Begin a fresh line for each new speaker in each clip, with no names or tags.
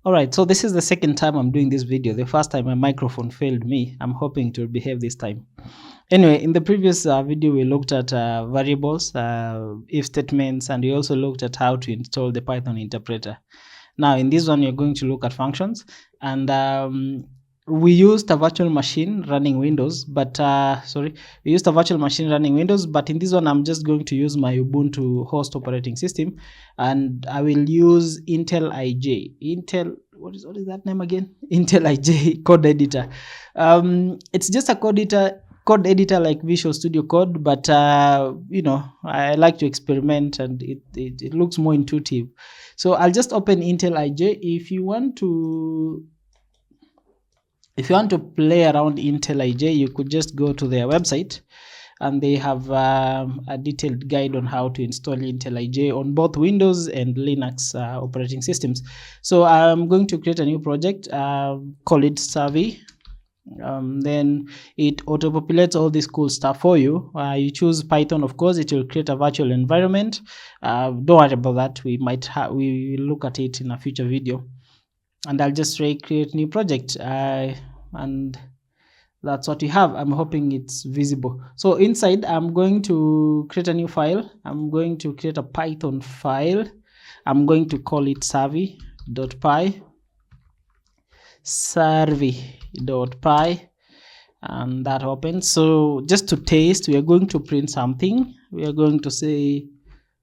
All right, so this is the second time I'm doing this video. The first time my microphone failed me. I'm hoping it will behave this time. Anyway, in the previous video, we looked at variables, if statements, and we also looked at how to install the Python interpreter. Now, in this one, you're going to look at functions, and we used a virtual machine running Windows, but we used a virtual machine running Windows, but in this one, I'm just going to use my Ubuntu host operating system, and I will use Intel IJ. What is that name again? Intel IJ code editor. It's just a code editor like Visual Studio Code, but I like to experiment, and it looks more intuitive. So I'll just open Intel IJ. If you want to play around Intel IJ, you could just go to their website, and they have a detailed guide on how to install Intel IJ on both Windows and Linux operating systems. So I'm going to create a new project, call it Savvy. Then it auto-populates all this cool stuff for you. You choose Python, of course. It will create a virtual environment. Don't worry about that. We will look at it in a future video. And I'll just create new project, and that's what we have. I'm hoping it's visible. So inside, I'm going to create a new file. I'm going to create a Python file. I'm going to call it savvy.py, and that opens. So just to taste, we are going to print something. We are going to say,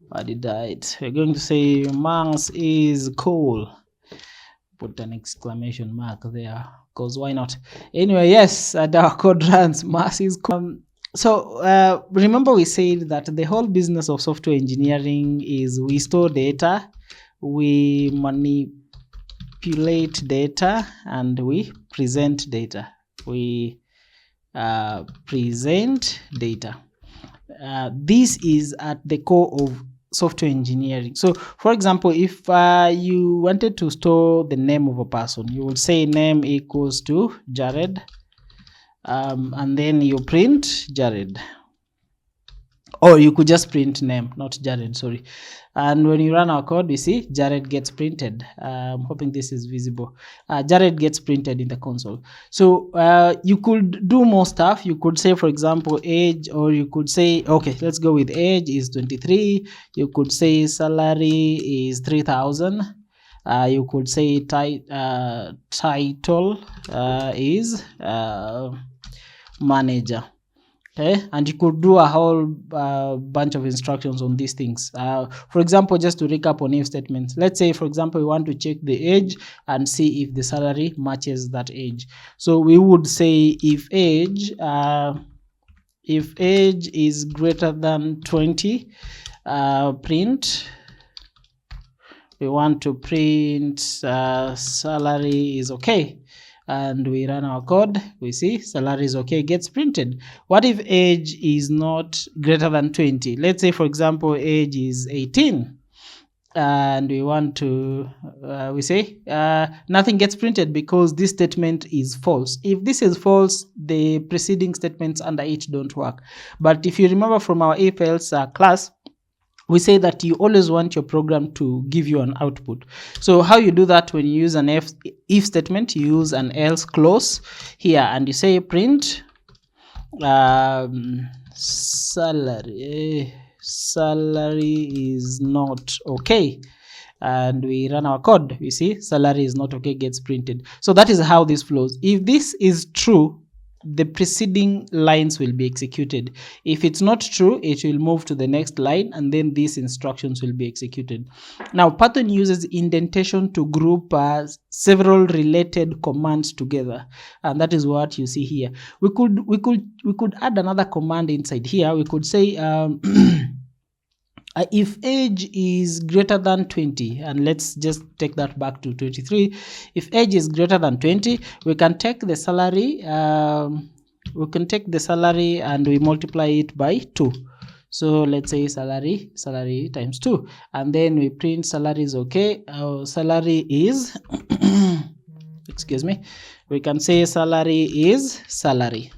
we're going to say Mars is cool. Put an exclamation mark there, because why not? Anyway, yes, and our code runs. Mars is cool. So remember, we said that the whole business of software engineering is we store data, we manipulate data, and we present data. We present data. This is at the core of software engineering. So for example, if you wanted to store the name of a person, you would say name equals to Jared, and then you print Jared, or you could just print name, not Jared, sorry. And when you run our code, we see Jared gets printed. I'm hoping this is visible. Jared gets printed in the console. So you could do more stuff. You could say, for example, age, or you could say, okay, let's go with age is 23. You could say salary is 3,000. You could say title is manager. Okay, and you could do a whole bunch of instructions on these things. For example, just to recap on if statements, let's say, for example, we want to check the age and see if the salary matches that age. So we would say if age is greater than 20, print. We want to print salary is okay. And we run our code, we see salary is okay, gets printed. What if age is not greater than 20? Let's say, for example, age is 18, and we want to we say nothing gets printed because this statement is false. If this is false, the preceding statements under it don't work. But if you remember from our if else class, we say that you always want your program to give you an output. So how you do that? When you use an if statement, you use an else clause here, and you say print salary is not okay, and we run our code. We see salary is not okay gets printed. So that is how this flows. If this is true, the preceding lines will be executed. If it's not true, it will move to the next line, and then these instructions will be executed. Now, Python uses indentation to group several related commands together, and that is what you see here. We could add another command inside here. We could say if age is greater than 20, and let's just take that back to 23. If age is greater than 20, we can take the salary, and we multiply it by 2. So let's say salary times 2, and then we print salary is okay. Salary is excuse me, we can say salary is salary.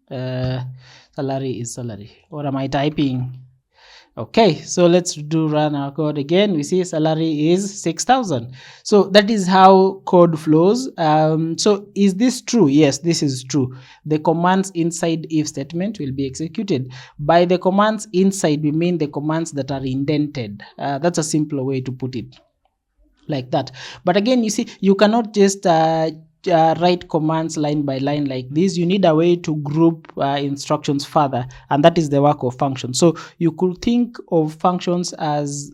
Salary is salary. What am I typing? Okay, so let's run our code again. We see salary is 6,000. So that is how code flows. So is this true? Yes, this is true. The commands inside if statement will be executed. By the commands inside, we mean the commands that are indented. That's a simpler way to put it, like that. But again, you see, you cannot just write commands line by line like this. You need a way to group instructions further, and that is the work of functions. So you could think of functions as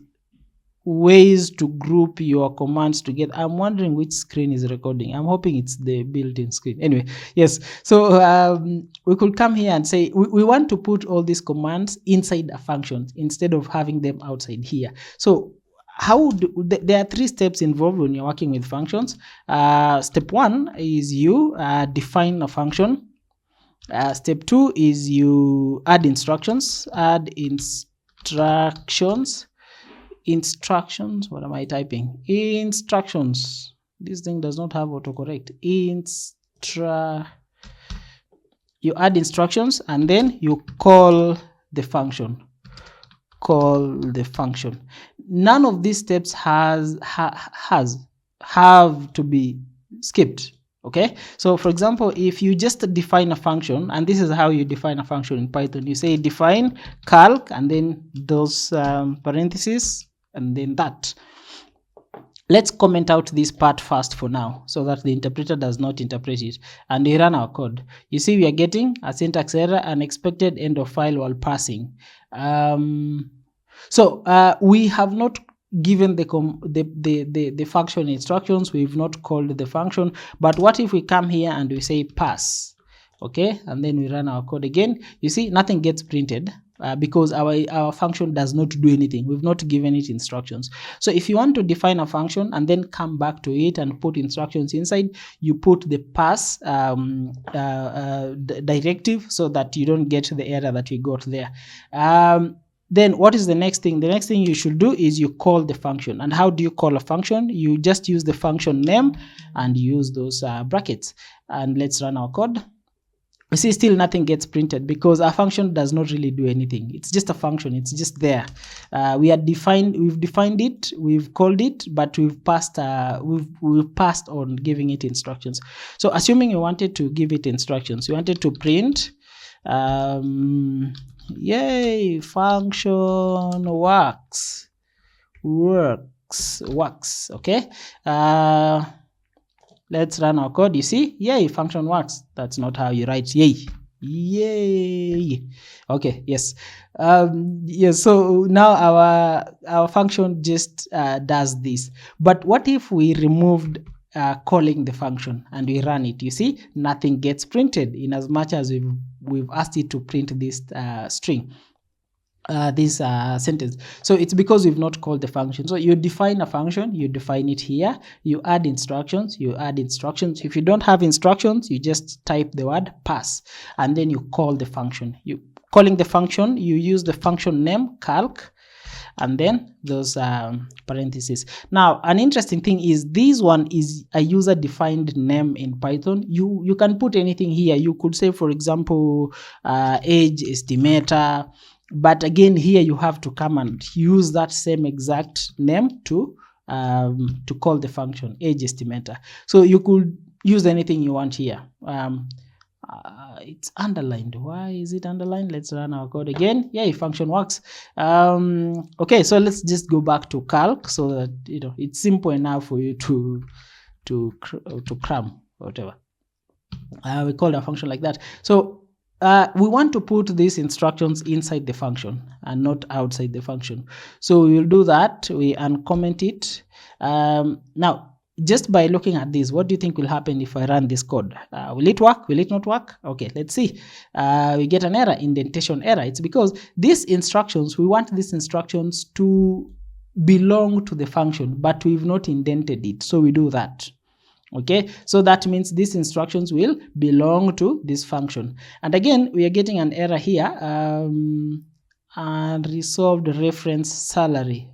ways to group your commands together. I'm wondering which screen is recording. I'm hoping it's the built-in screen. Anyway, yes, so we could come here and say we want to put all these commands inside a function instead of having them outside here. So there are 3 steps involved when you're working with functions. Step 1 is you define a function. Step 2 is you add instructions. Instructions, what am I typing? Instructions. This thing does not have autocorrect. You add instructions and then you call the function. None of these steps have to be skipped. Okay, so for example, if you just define a function, and this is how you define a function in Python, you say define calc and then those parentheses and then that. Let's comment out this part first for now so that the interpreter does not interpret it, and we run our code. You see we are getting a syntax error, unexpected end of file while passing. So we have not given the function instructions. We've not called the function. But what if we come here and we say pass? Okay, and then we run our code again. You see nothing gets printed because our function does not do anything. We've not given it instructions. So if you want to define a function and then come back to it and put instructions inside, you put the pass directive so that you don't get the error that we got there. Then what is the next thing? The next thing you should do is you call the function. And how do you call a function? You just use the function name and use those brackets. And let's run our code. You see still nothing gets printed because our function does not really do anything. It's just a function. It's just there. We've defined it, we've called it, but we've passed on giving it instructions. So assuming you wanted to give it instructions, you wanted to print yay, function works. Okay, let's run our code. You see, yay, function works. That's not how you write yay. Okay, yes. Yes, so now our function just does this. But what if we removed calling the function and we run it? You see, nothing gets printed in as much as we've asked it to print this string, this sentence. So it's because we've not called the function. So you define a function, you define it here, you add instructions, If you don't have instructions, you just type the word pass and then you call the function. Calling the function, you use the function name calc and then those parentheses. Now an interesting thing is this one is a user defined name in Python. You can put anything here. You could say, for example, age estimator, but again here you have to come and use that same exact name to call the function age estimator. So you could use anything you want here. It's underlined. Why is it underlined? Let's run our code again. Yeah, function works. Okay, so let's just go back to calc so that it's simple enough for you to cram whatever. We call a function like that. So we want to put these instructions inside the function and not outside the function. So we will do that. We uncomment it. Now, just by looking at this, what do you think will happen if I run this code? Will it work? Will it not work? Okay, let's see. We get an error, indentation error. It's because these instructions, we want these instructions to belong to the function, but we've not indented it. So we do that. Okay, so that means these instructions will belong to this function. And again, we are getting an error here. Unresolved reference salary.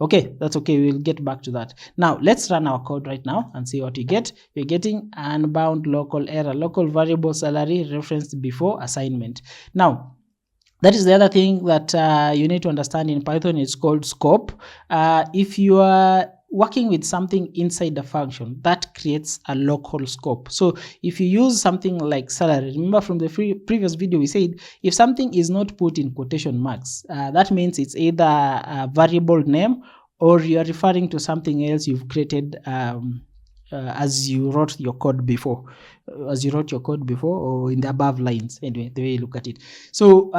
Okay, that's okay. We'll get back to that. Now let's run our code right now and see what you get. You're getting unbound local error, local variable salary referenced before assignment. Now That is the other thing that you need to understand in Python. It's called scope. If you are working with something inside the function, that creates a local scope. So if you use something like salary, remember from the previous video we said if something is not put in quotation marks, that means it's either a variable name or you are referring to something else you've created as you wrote your code before, or in the above lines, anyway, the way you look at it. So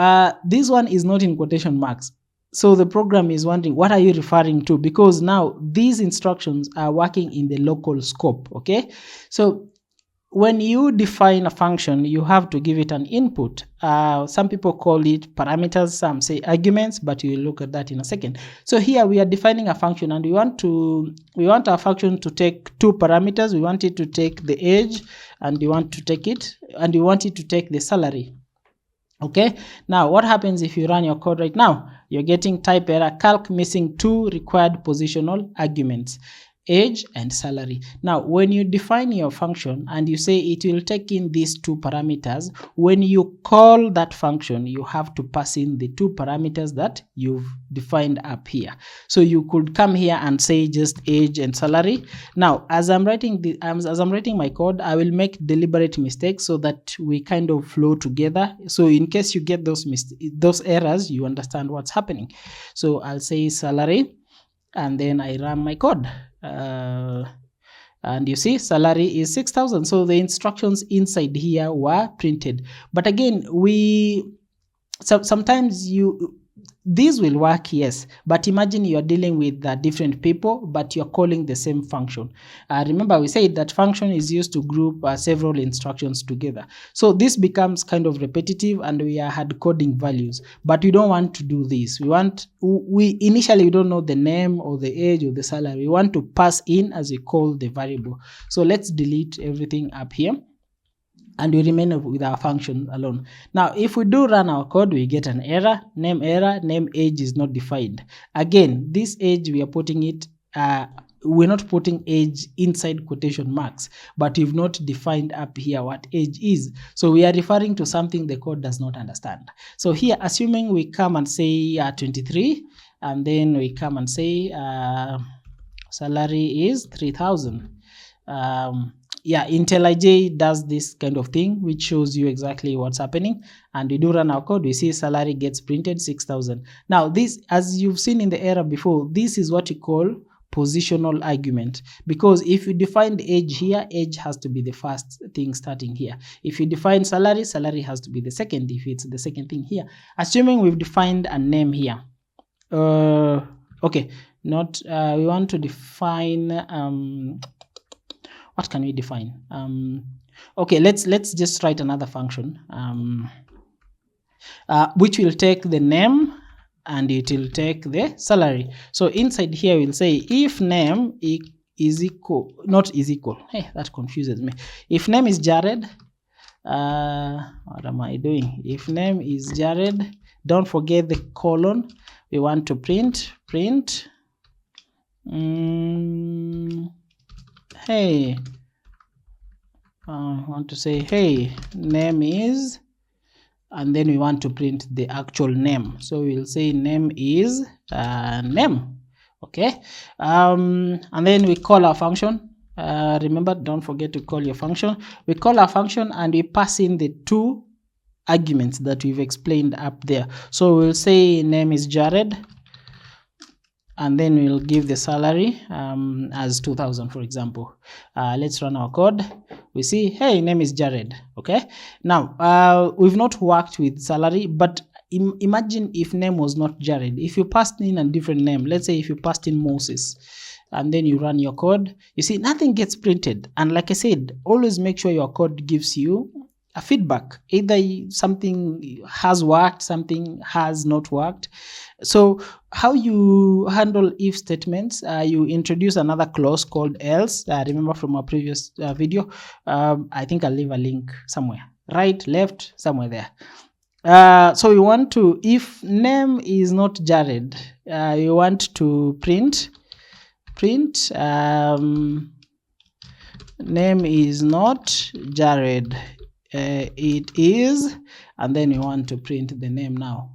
this one is not in quotation marks, so the program is wondering what are you referring to, because now these instructions are working in the local scope. Okay, so when you define a function, you have to give it an input. Some people call it parameters, some say arguments, but we'll look at that in a second. So here we are defining a function, and we want our function to take two parameters. We want it to take the age, and we want it to take the salary. Okay, now what happens if you run your code right now? You're getting type error, calc missing two required positional arguments, age and salary. Now when you define your function and you say it will take in these two parameters, when you call that function, you have to pass in the two parameters that you've defined up here. So you could come here and say just age and salary. Now as I'm writing my code, I will make deliberate mistakes so that we kind of flow together. So in case you get those errors, you understand what's happening. So I'll say salary, and then I run my code. And you see salary is 6,000. So the instructions inside here were printed. But again, sometimes these will work, yes, but imagine you're dealing with different people, but you're calling the same function. Remember we said that function is used to group several instructions together. So this becomes kind of repetitive, and we are hard coding values, but we don't want to do this. We initially we don't know the name or the age or the salary. We want to pass in as we call the variable. So let's delete everything up here, and we remain with our function alone. Now if we do run our code, we get an error, name age is not defined. Again, this age we are putting it, we're not putting age inside quotation marks, but we've not defined up here what age is. So we are referring to something the code does not understand. So here, assuming we come and say 23, and then we come and say salary is 3,000. Yeah, IntelliJ does this kind of thing, which shows you exactly what's happening. And we do run our code, we see salary gets printed 6,000. Now this, as you've seen in the error before, this is what you call positional argument, because if you define the age here, age has to be the first thing starting here. If you define salary, salary has to be the second, if it's the second thing here. Assuming we've defined a name here, okay, not we want to define what can we define? Okay, let's just write another function which will take the name and it will take the salary. So inside here we'll say if name is equal, not is equal. Hey, that confuses me. If name is Jared, what am I doing? If name is Jared, don't forget the colon. We want to print hey, I want to say hey, name is, and then we want to print the actual name. So we'll say name is name. Okay, and then we call our function. Remember, don't forget to call your function. We call our function and we pass in the two arguments that we've explained up there. So we'll say name is Jared, and then we'll give the salary as 2,000, for example. Let's run our code. We see, hey, name is Jared. Okay, now we've not worked with salary, but imagine if name was not Jared. If you passed in a different name, let's say if you passed in Moses, and then you run your code, you see nothing gets printed. And like I said, always make sure your code gives you a feedback, either something has worked, something has not worked. So how you handle if statements, you introduce another clause called else. Remember from our previous video, I think I'll leave a link somewhere, right, left, somewhere there. So we want to, if name is not Jared, you want to print name is not Jared it is, and then we want to print the name now.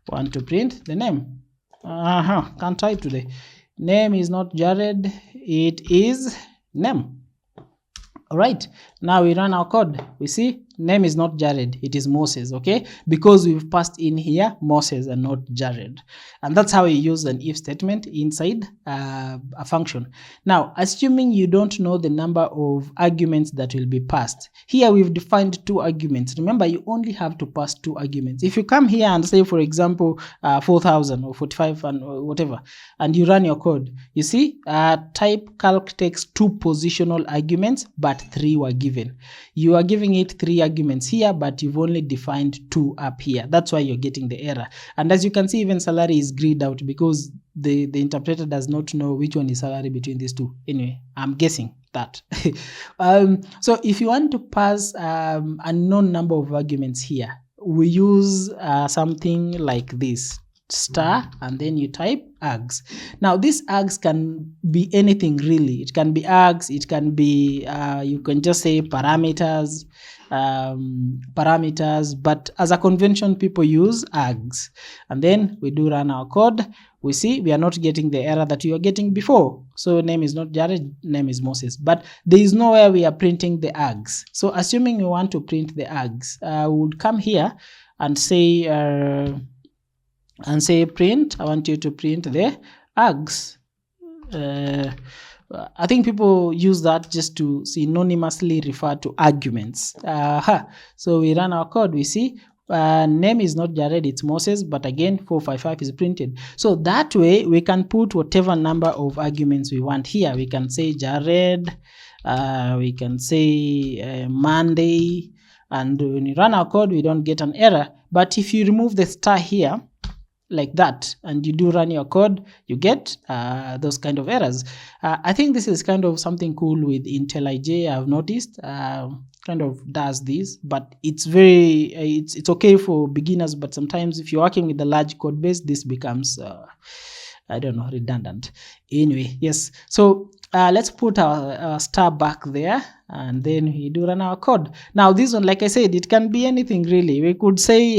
Want to print the name. Can't type today. Name is not Jared, it is name. All right, now we run our code. We see name is not Jared, it is Moses, okay? Because we've passed in here Moses and not Jared. And that's how we use an if statement inside a function. Now, assuming you don't know the number of arguments that will be passed, here we've defined 2 arguments. Remember, you only have to pass 2 arguments. If you come here and say, for example, 4,000 or 45 and whatever, and you run your code, you see, type calc takes 2 positional arguments, but 3 were given. You are giving it 3 arguments here, but you've only defined 2 up here. That's why you're getting the error. And as you can see, even salary is grayed out because the interpreter does not know which one is salary between these 2. Anyway, I'm guessing that. So if you want to pass a known number of arguments here, we use something like this, star, and then you type args. Now this args can be anything really. It can be args, it can be you can just say parameters, but as a convention people use args. And then we do run our code. We see we are not getting the error that you are getting before. So name is not Jared, name is Moses, but there is nowhere we are printing the args. So assuming we want to print the args, we would come here and say print. I want you to print the args. I think people use that just to synonymously refer to arguments. So we run our code. We see name is not Jared, it's Moses, but again 455 is printed. So that way we can put whatever number of arguments we want here. We can say Jared, we can say Monday, and when we run our code we don't get an error. But if you remove the star here like that and you do run your code, you get those kind of errors. I think this is kind of something cool with IntelliJ. I've noticed kind of does this, but it's very it's okay for beginners, but sometimes if you're working with a large code base, this becomes I don't know, redundant. Anyway, yes, so let's put our star back there, and then we do run our code. Now this one, like I said, it can be anything really. We could say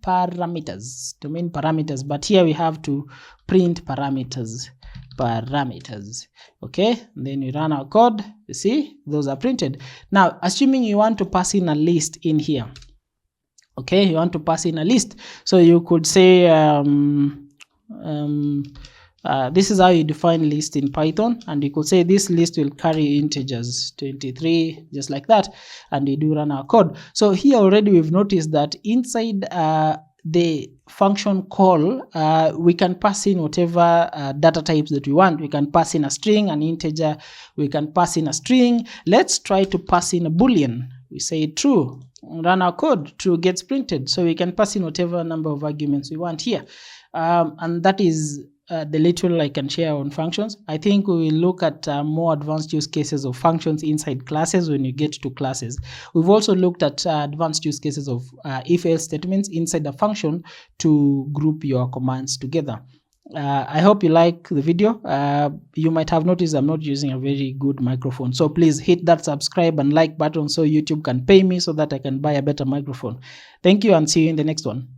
parameters to mean parameters, but here we have to print parameters. Okay, and then we run our code. You see those are printed. Now assuming you want to pass in a list in here, okay, you want to pass in a list, so you could say this is how you define list in Python, and you could say this list will carry integers 23, just like that, and we do run our code. So here already we've noticed that inside the function call, we can pass in whatever data types that we want. We can pass in a string, an integer, we can pass in a string. Let's try to pass in a boolean. We say true, run our code, true gets printed. So we can pass in whatever number of arguments we want here, and that is the little I can share on functions. I think we will look at more advanced use cases of functions inside classes when you get to classes. We've also looked at advanced use cases of if-else statements inside a function to group your commands together. I hope you like the video. You might have noticed I'm not using a very good microphone, so please hit that subscribe and like button so YouTube can pay me so that I can buy a better microphone. Thank you, and see you in the next one.